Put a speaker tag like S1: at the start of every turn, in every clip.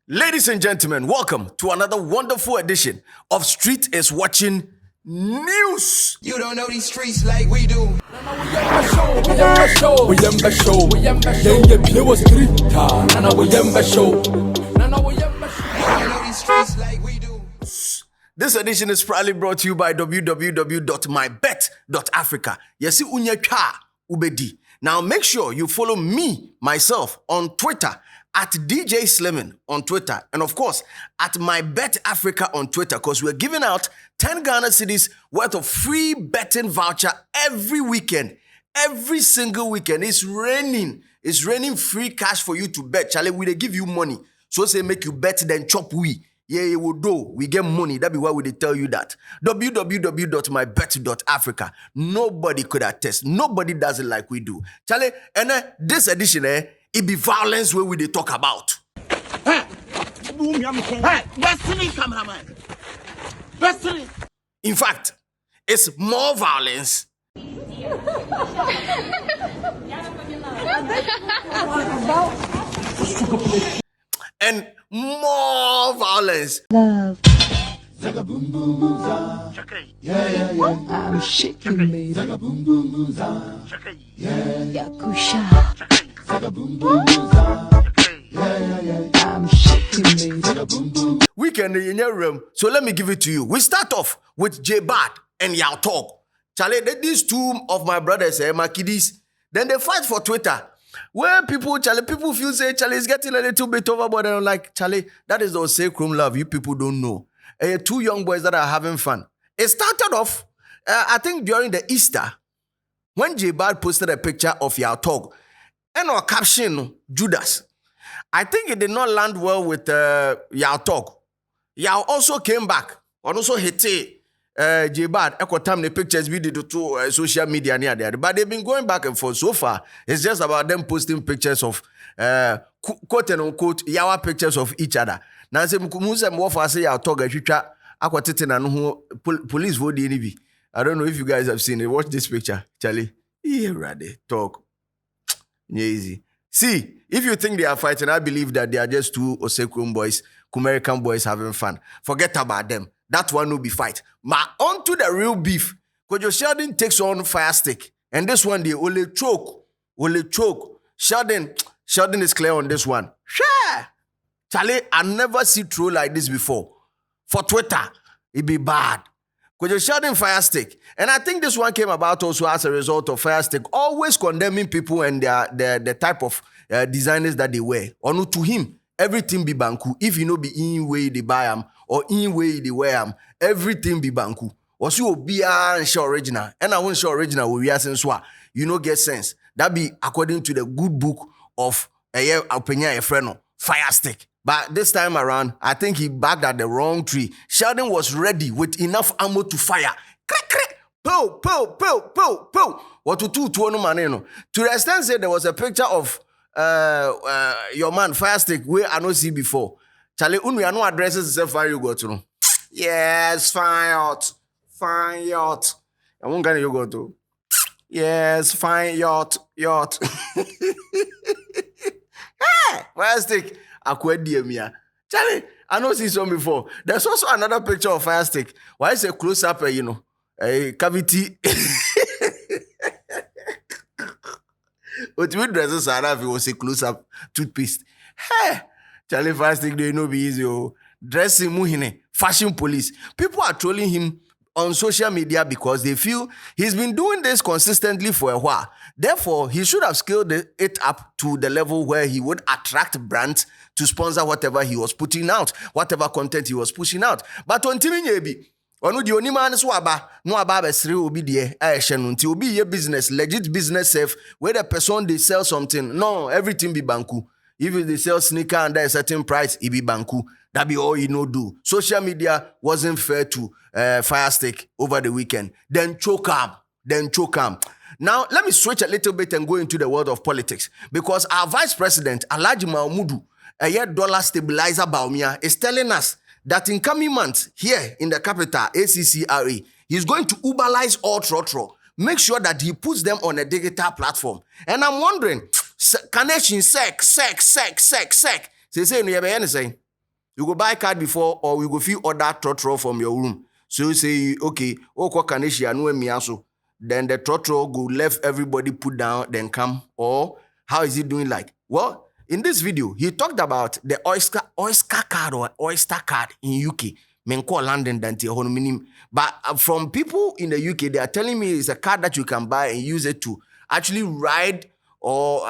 S1: Ladies and gentlemen, welcome to another wonderful edition of Street is Watching News.
S2: You don't know these streets like we do.
S1: This edition is proudly brought to you by www.mybet.africa. Yesi unyeka ubedi. Now make sure you follow me, myself, on Twitter at DJ Slimming on Twitter, and of course at MyBet Africa on Twitter, because we're giving out 10 Ghana cedis worth of free betting voucher every weekend. Every single weekend. It's raining free cash for you to bet. Charlie, we they give you money. So say make you bet, then chop we. Yeah, it will do. We get money. That be why we they tell you that. www.mybet.africa. Nobody could attest. Nobody does it like we do. Charlie, and this edition, it be violence where we they talk about.
S3: Hey, cameraman.
S1: In fact, it's more violence. And more violence.
S4: Love.
S3: Yeah.
S4: I'm shaking, baby. Yakusha. I'm shaking, baby.
S1: Weekend in your room. So let me give it to you. We start off with Jibard and Yaw Tog. Charlie, these two of my brothers, my kiddies, then they fight for Twitter. Where people feel say Charlie is getting a little bit overboard, and I'm like, Charlie, that is the sacrum love you people don't know. Two young boys that are having fun. It started off, I think during the Easter, when Jibard posted a picture of Yaw Tog and our caption, Judas. I think it did not land well with Yaw Tog. Yaw also came back and also hit Jibard. Echo time the pictures we did to social media near there, but they've been going back and forth so far. It's just about them posting pictures of quote and unquote Yawa pictures of each other. Now say musa mwofa say Yaw Tog atwitwa akwatete na no police vote any. I don't know if you guys have seen it. Watch this picture, Charlie. Yeah, ready talk. Easy. See, if you think they are fighting, I believe that they are just two Osekrum boys, American boys having fun. Forget about them. That one will be fight. But on to the real beef. Kwadwo Sheldon takes on Fire Stick. And this one, they only choke. Sheldon is clear on this one. Sure. Charlie, I never see troll like this before. For Twitter, it be bad. Kwadwo Sheldon Fire Stick. And I think this one came about also as a result of Fire Stick always condemning people and the type of designers that they wear. Or no, to him, everything be banku. If you know be in way they buy them or in way they wear them, everything be banku. Or so be and show original. And I won't show original we are saying you know get sense. That be according to the good book of a opinion a friend Fire Stick. But this time around, I think he backed at the wrong tree. Sheldon was ready with enough ammo to fire. Crack, crack, pow. What to do to no man? To the extent say there was a picture of your man Fire Stick where I don't see before. Charlie, we no addresses the fire you go to. Yes, fine yacht. I won't get you go to. Yes, fine yacht. Hey, Fire Stick. Charlie, I know see some before. There's also another picture of Fire Stick. Why is a close up, a cavity? But we dresses are if it was a close up toothpaste. Hey, Charlie Fire Stick, they know be easy. Dressing muhine, fashion police. People are trolling him on social media because they feel he's been doing this consistently for a while. Therefore, he should have scaled it up to the level where he would attract brands to sponsor whatever he was putting out, whatever content he was pushing out. But on Timi Onu di oni man so aba no aba besre obi de ehye no nti obi ye business legit business safe where the person they sell something no everything be banku. If they sell sneaker under a certain price it be banku. That be all you know do. Social media wasn't fair to Fire Stick over the weekend. Then choke him. Now, let me switch a little bit and go into the world of politics. Because our Vice President, Alhaji Mahmudu, a year dollar stabilizer Baumia, is telling us that in coming months, here in the capital, ACCRA, he's going to Uberize all Trotro. Make sure that he puts them on a digital platform. And I'm wondering, connection, sec. Say, no, you have anything. You go buy card before, or you go feel order Trotro from your room. So you say, okay, then the Trotro go left everybody put down, then come. Or how is he doing like? Well, in this video, he talked about the oyster card or oyster card in UK. But from people in the UK, they are telling me it's a card that you can buy and use it to actually ride or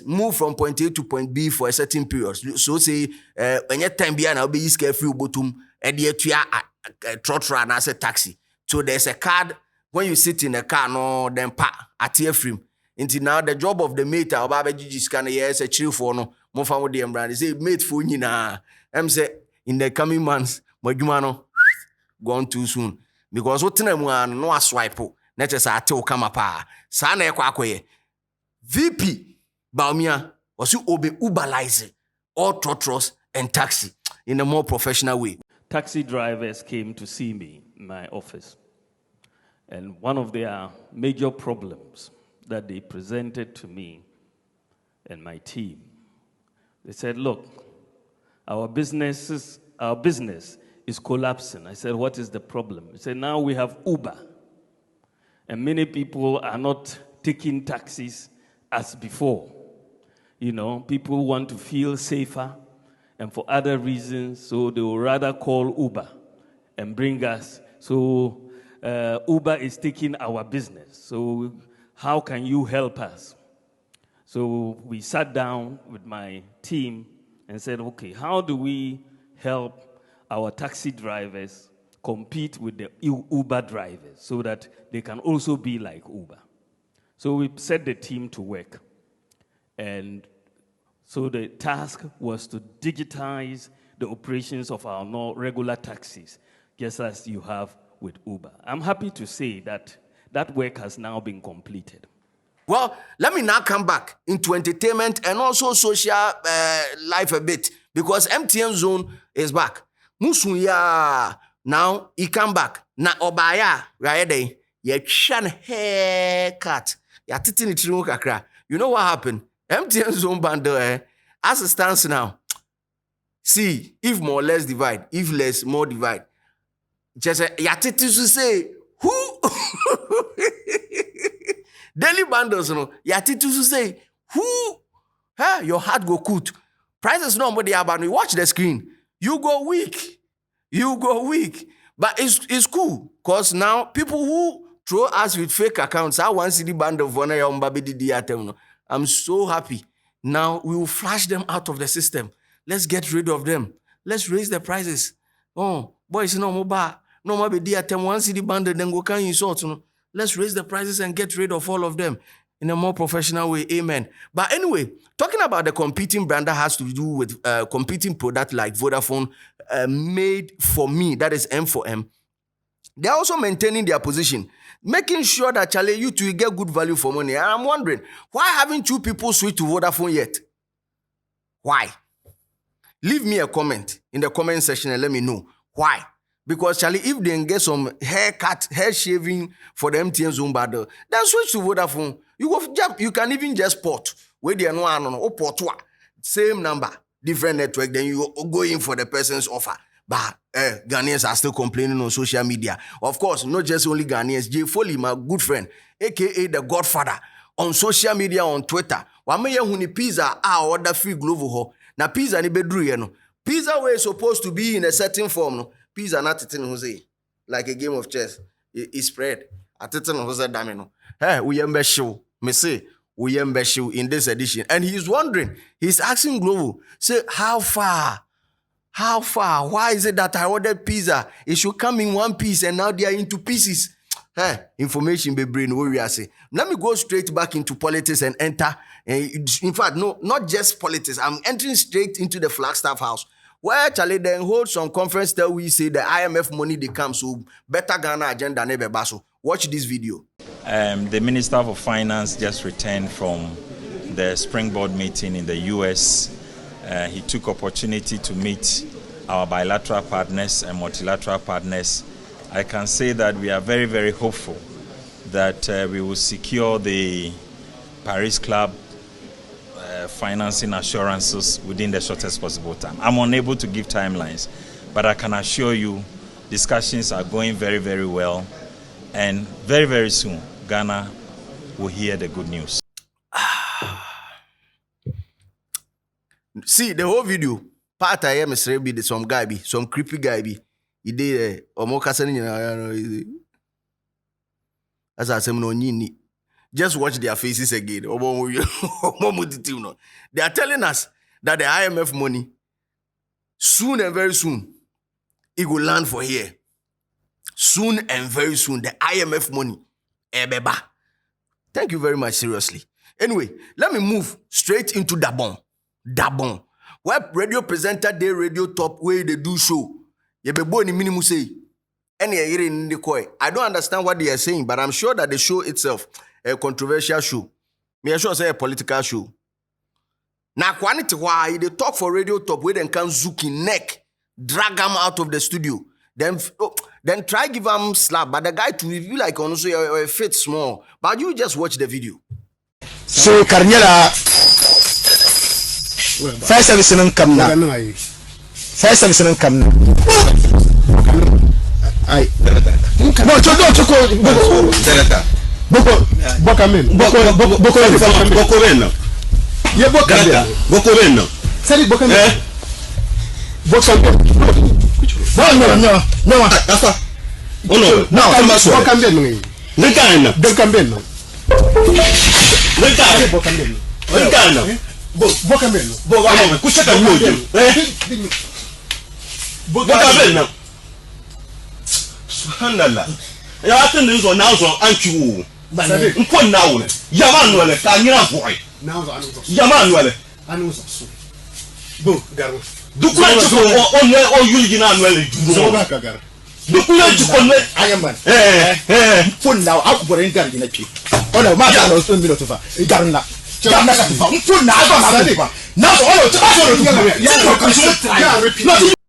S1: move from point A to point B for a certain period. So say when you time behind, I'll be careful bottom and you Trotro and as a taxi. So there's a card when you sit in a car, no, then at your frame. Until now, the job of the mate, our baby just can yes a chill for no more for the brand. Say mate for you na. Say in the coming months, my gumano gone too soon because what time no swipe. Net as I tell come up. Sana kwakwe. Veep Baumia was you obey Uberize all Trotros and taxi in a more professional way.
S5: Taxi drivers came to see me in my office, and one of their major problems that they presented to me and my team, they said, look, our business is collapsing. I said, what is the problem? They said, now we have Uber, and many people are not taking taxis as before. You know, people want to feel safer and for other reasons, so they will rather call Uber and bring us. So Uber is taking our business. So how can you help us? So we sat down with my team and said, okay, how do we help our taxi drivers compete with the Uber drivers so that they can also be like Uber? So we set the team to work. And so the task was to digitize the operations of our regular taxis, just as you have with Uber. I'm happy to say that that work has now been completed.
S1: Well, let me now come back into entertainment and also social life a bit, because MTN Zone is back. Musuya, now he come back. Na obaya, right? Ye shan haircut. Ya titini trimu kakra. You know what happened? MTN Zone bundle, as it stands now, see, if more, less divide. If less, more divide. Just ya titi to say, who? Daily bundles, you know, ya titi to say, who? Huh? Your heart go cut. Prices no more about you. Watch the screen. You go weak. But it's cool, because now people who throw us with fake accounts, I want to see the bundle of one of I'm so happy. Now we will flash them out of the system. Let's get rid of them. Let's raise the prices. Oh, boys, no more be DRTM, one city bundle, then go can you sort. Let's raise the prices and get rid of all of them in a more professional way. Amen. But anyway, talking about the competing brand that has to do with competing product like Vodafone, made for me, that is M for M. They're also maintaining their position, making sure that you two get good value for money. And I'm wondering, why haven't you people switched to Vodafone yet? Why? Leave me a comment in the comment section and let me know why. Because if they get some haircut, hair shaving for the MTN Zone bundle, then switch to Vodafone. You can even just port where they are no port same number, different network. Then you go in for the person's offer. But Ghanaians are still complaining on social media. Of course, not just only Ghanaians. Jay Foley, my good friend, aka the Godfather, on social media, on Twitter. Wameye huni pizza order free glove ho. Na pizza ni bedru ye no. Pizza where supposed to be in a certain form no. Pizza not titin hose. Like a game of chess. It spread. Atitin hose dame no. Hey, we yembe show. Me say we yembe show in this edition. And he's wondering, he's asking Glovo, say how far? How far? Why is it that I ordered pizza? It should come in one piece and now they are into pieces. Hey, information be brain what we are saying. Let me go straight back into politics and enter. In fact, no, not just politics. I'm entering straight into the Flagstaff House, where Charlie then hold some conference that we say the IMF money they come, so better Ghana agenda never basso. Watch this video.
S6: The Minister for Finance just returned from the Springboard meeting in the US. He took opportunity to meet our bilateral partners and multilateral partners. I can say that we are very, very hopeful that we will secure the Paris Club financing assurances within the shortest possible time. I'm unable to give timelines, but I can assure you discussions are going very, very well. And very, very soon, Ghana will hear the good news.
S1: See, the whole video, part I am some guy be, some creepy guy be. He did as I say, no, just watch their faces again. They are telling us that the IMF money, soon and very soon, it will land for here. Soon and very soon, the IMF money. Ebeba. Thank you very much, seriously. Anyway, let me move straight into Dabon. Dabon. Where radio presenter, they radio top, where they do show. Yebebo ni minimum say. I don't understand what they are saying, but I'm sure that the show itself, a controversial show. Me sure say a political show. Now, quantity why they talk for radio top where they can zuki neck, drag them out of the studio. Then try give them slap, but the guy to review like honestly a fit small. But you just watch the video.
S7: So Carniela first service in come now. First service in come now. Aye. No, Choko. Boko Ye Boko Reno. Sali Boko No. Oh no.
S8: Subhanallah. Ya atin nzo na zo anchu. Nko na wo. Emmanuel ka nyira boy. Na zo anu zo. Emmanuel. Anu zo so. Bo garu. Dukula chiko o yulgi na Emmanuel. Zo ba ka gar. Dukula chiko ne ayamban. Fun na akbore ngar gina pi. Ona ma ta no so mi no to fa. Garun na. Jamna ka fa. Fun na ba ma ba. Na zo o to.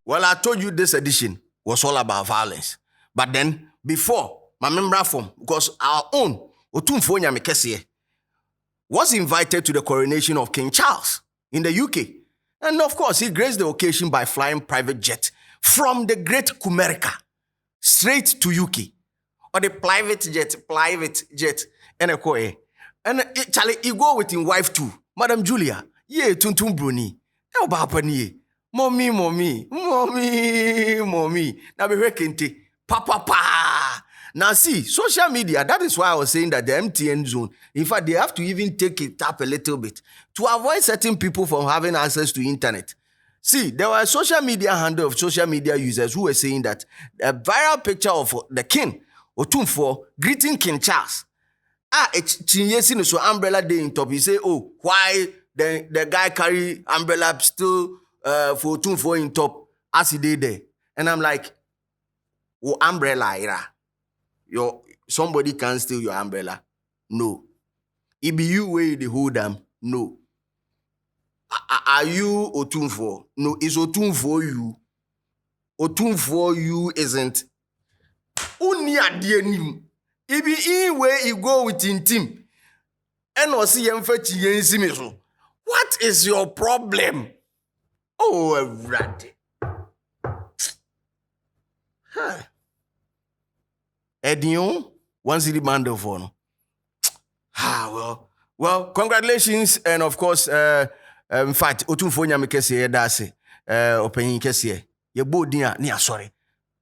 S1: Well, I told you this edition was all about violence. But then, before, my member from, because our own, Otumfo Nyamekese, was invited to the coronation of King Charles in the UK. And of course, he graced the occasion by flying private jet from the Great Kumerica straight to UK. Or the private jet, and a koe. And Charlie, he go with his wife too, Madam Julia. Ye, Tuntum Bruni. How about Panier? Mommy. Now be rekente. Pa. Now see, social media, that is why I was saying that the MTN zone, in fact, they have to even take it up a little bit to avoid certain people from having access to internet. See, there were social media handle of social media users who were saying that a viral picture of the king, Otumfo, greeting King Charles. Chinyesi so umbrella day in top. He say, oh, why the guy carry umbrella still for Otumfo in top as he did there. And I'm like, oh, umbrella era. Somebody can steal your umbrella. No. It be you where they hold them. No. Are you Otumfo? No, it's Otumfo you. Otumfo you isn't. Uni adienim. It be in where you go with in team. And or see fetch yen. What is your problem? Oh, a rat. Huh. Edion, 1 city bundle for no. Well, congratulations, and of course, in fact, Otumfo Nyamekese dase, opening kese, ye bodia ni Asare,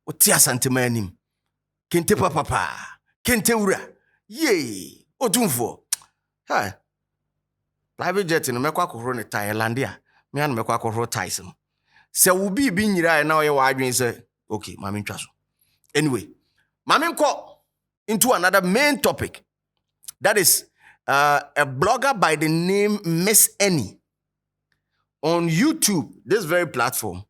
S1: otia santemanim, kente papa, kente ura, ye, Otumfo. Hi. Private jet in Mekwa Koro ne Thailandia, me and Mekwa Koro Tyson. Se ubi bin yira na ye wadwen say, okay, mami ntwaso. Anyway, mami ko into another main topic. That is a blogger by the name Miss Enny on YouTube, this very platform,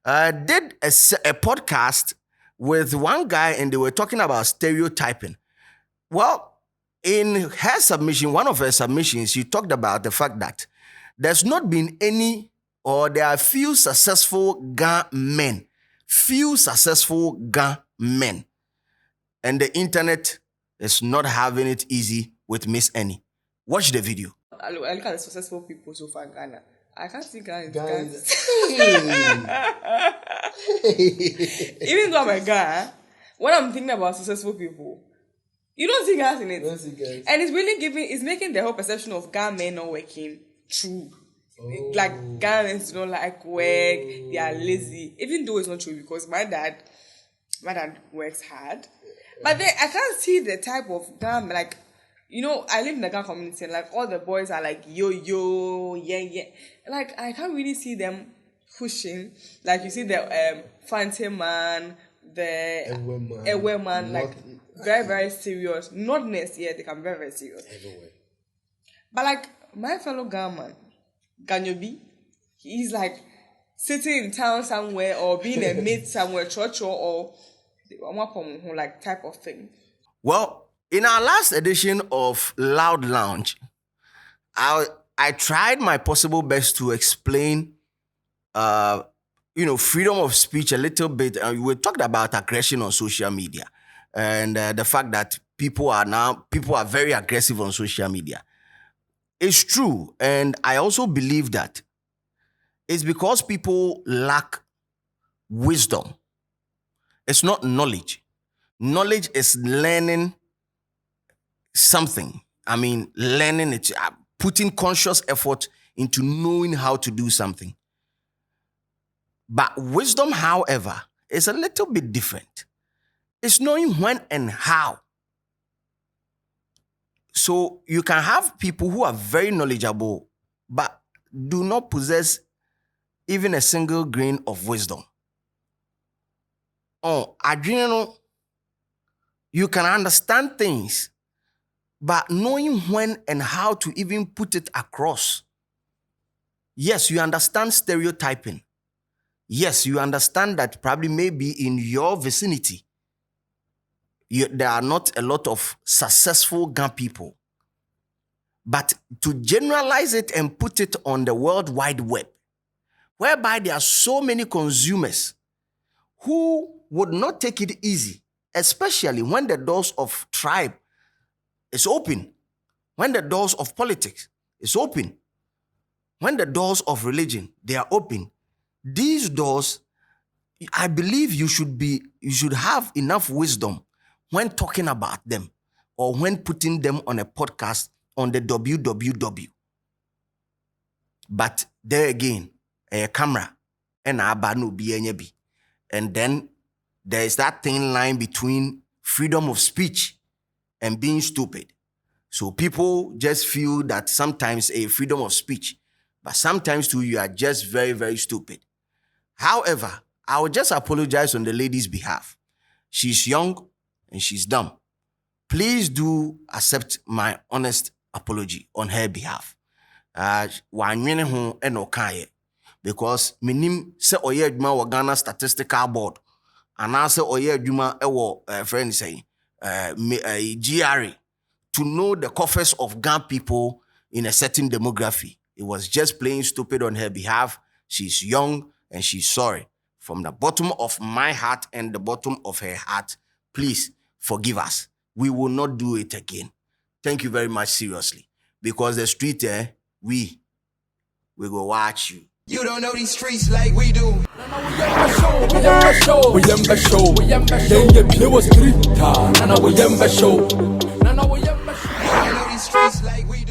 S1: did a podcast with one guy and they were talking about stereotyping. Well, in her submission, one of her submissions, she talked about the fact that there's not been any, or there are few successful Ga men. Few successful Ga men. And the internet is not having it easy with Miss Enny. Watch the video.
S9: I look at the successful people so far in Ghana. I can't see Ghana. Even though I'm a guy, when I'm thinking about successful people, you don't see guys in it. And it's really it's making the whole perception of Ghana men not working true. Like Ghanaians don't like work, they are lazy. Even though it's not true, because my dad works hard. But then I can't see the type of Ghana, like, you know, I live in the Ghana community and like all the boys are like yo, yeah. Like I can't really see them pushing. Like you see the Phantom Man, the Ewe man, like very, very serious. Notness, yeah, they can be very, very serious. Everywhere. But like my fellow Ghana man, Ganyobi, he's like sitting in town somewhere or being a mate somewhere, Trotro or like type of thing.
S1: Well, in our last edition of Loud Lounge, I tried my possible best to explain, freedom of speech a little bit. We talked about aggression on social media and the fact that people are very aggressive on social media. It's true, and I also believe that it's because people lack wisdom. It's not knowledge. Knowledge is learning something. I mean, learning it, putting conscious effort into knowing how to do something. But wisdom, however, is a little bit different. It's knowing when and how. So you can have people who are very knowledgeable, but do not possess even a single grain of wisdom. Oh, Adriano, you can understand things, but knowing when and how to even put it across. Yes, you understand stereotyping. Yes, you understand that probably maybe in your vicinity, there are not a lot of successful Ghana people. But to generalize it and put it on the World Wide Web, whereby there are so many consumers who would not take it easy, especially when the doors of tribe is open, when the doors of politics is open, when the doors of religion, they are open. These doors, I believe you should have enough wisdom when talking about them or when putting them on a podcast on the www. But there again, a camera and abanu bi. And then there is that thin line between freedom of speech and being stupid. So people just feel that sometimes a freedom of speech, but sometimes too you are just very, very stupid. However, I will just apologize on the lady's behalf. She's young and she's dumb. Please do accept my honest apology on her behalf. Because minim se oye adwuma wo Ghana Statistical Board and se oye adwuma ewo friend say GRA to know the coffers of Ghana people in a certain demography. It was just plain stupid on her behalf. She's young and she's sorry. From the bottom of my heart and the bottom of her heart, please forgive us. We will not do it again. Thank you very much, seriously. Because the street, we go watch you.
S2: You don't know these streets like we do. You don't know these streets like we do.